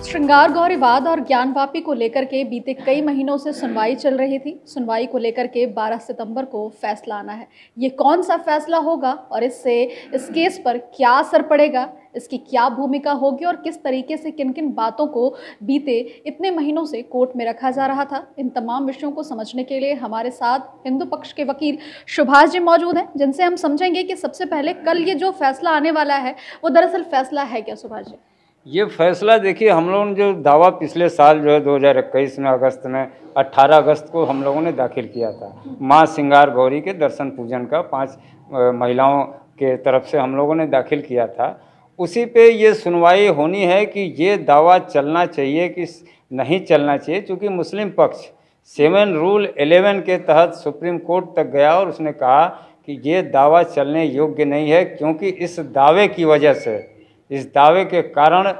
श्रृंगार गौरीवाद और ज्ञानवापी को लेकर के बीते कई महीनों से सुनवाई चल रही थी। सुनवाई को लेकर के 12 सितंबर को फैसला आना है। ये कौन सा फैसला होगा और इससे इस केस पर क्या असर पड़ेगा, इसकी क्या भूमिका होगी और किस तरीके से किन किन बातों को बीते इतने महीनों से कोर्ट में रखा जा रहा था, इन तमाम विषयों को समझने के लिए हमारे साथ हिंदू पक्ष के वकील सुभाष जी मौजूद हैं, जिनसे हम समझेंगे कि सबसे पहले कल ये जो फैसला आने वाला है वो दरअसल फैसला है क्या। सुभाष जी, ये फैसला देखिए, हम लोगों ने जो दावा पिछले साल जो है 2021 में अगस्त में 18 अगस्त को हम लोगों ने दाखिल किया था, माँ श्रृंगार गौरी के दर्शन पूजन का 5 महिलाओं के तरफ से हम लोगों ने दाखिल किया था। उसी पे ये सुनवाई होनी है कि ये दावा चलना चाहिए कि नहीं चलना चाहिए, क्योंकि मुस्लिम पक्ष 7 रूल 11 के तहत सुप्रीम कोर्ट तक गया और उसने कहा कि ये दावा चलने योग्य नहीं है, क्योंकि इस दावे की वजह से, इस दावे के कारण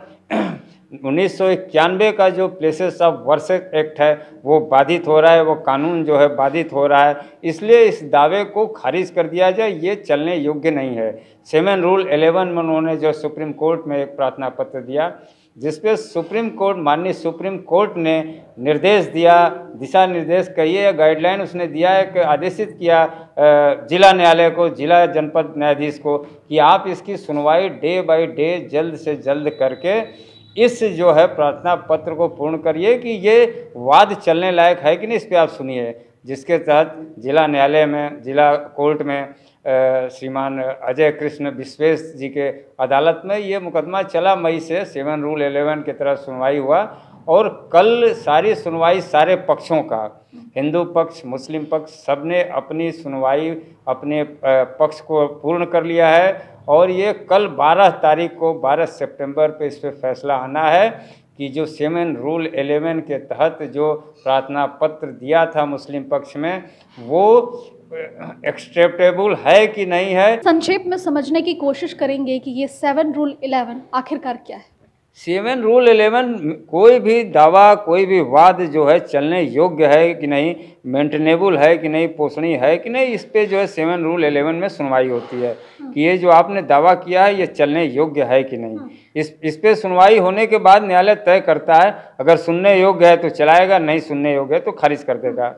1991 का जो प्लेसेस ऑफ वर्शिप एक्ट है वो बाधित हो रहा है, वो कानून जो है बाधित हो रहा है। इसलिए इस दावे को खारिज कर दिया जाए, ये चलने योग्य नहीं है। 7 रूल 11 में उन्होंने जो सुप्रीम कोर्ट में एक प्रार्थना पत्र दिया, जिसपे सुप्रीम कोर्ट, माननीय सुप्रीम कोर्ट ने निर्देश दिया, दिशा निर्देश कहिए या गाइडलाइन उसने दिया है कि आदेशित किया जिला न्यायालय को, जिला जनपद न्यायाधीश को, कि आप इसकी सुनवाई डे बाय डे जल्द से जल्द करके इस जो है प्रार्थना पत्र को पूर्ण करिए कि ये वाद चलने लायक है कि नहीं, इस पर आप सुनिए। जिसके तहत जिला न्यायालय में, जिला कोर्ट में श्रीमान अजय कृष्ण विश्वेश जी के अदालत में ये मुकदमा चला। मई से 7 रूल 11 की तरह सुनवाई हुआ और कल सारी सुनवाई सारे पक्षों का, हिंदू पक्ष, मुस्लिम पक्ष, सब ने अपनी सुनवाई अपने पक्ष को पूर्ण कर लिया है। और ये कल 12 तारीख को, 12 सितंबर पे इस पर फैसला आना है कि जो 7 रूल 11 के तहत जो प्रार्थना पत्र दिया था मुस्लिम पक्ष में, वो एक्सेप्टेबल है कि नहीं है। संक्षेप में समझने की कोशिश करेंगे कि ये 7 रूल 11 आखिरकार क्या है। 7 रूल 11 कोई भी दावा, कोई भी वाद जो है चलने योग्य है कि नहीं, मेंटेनेबल है कि नहीं, पोषणीय है कि नहीं, इस पे जो है 7 रूल 11 में सुनवाई होती है कि ये जो आपने दावा किया है ये चलने योग्य है कि नहीं। इस पे सुनवाई होने के बाद न्यायालय तय करता है, अगर सुनने योग्य है तो चलाएगा, नहीं सुनने योग्य है तो खारिज कर देगा।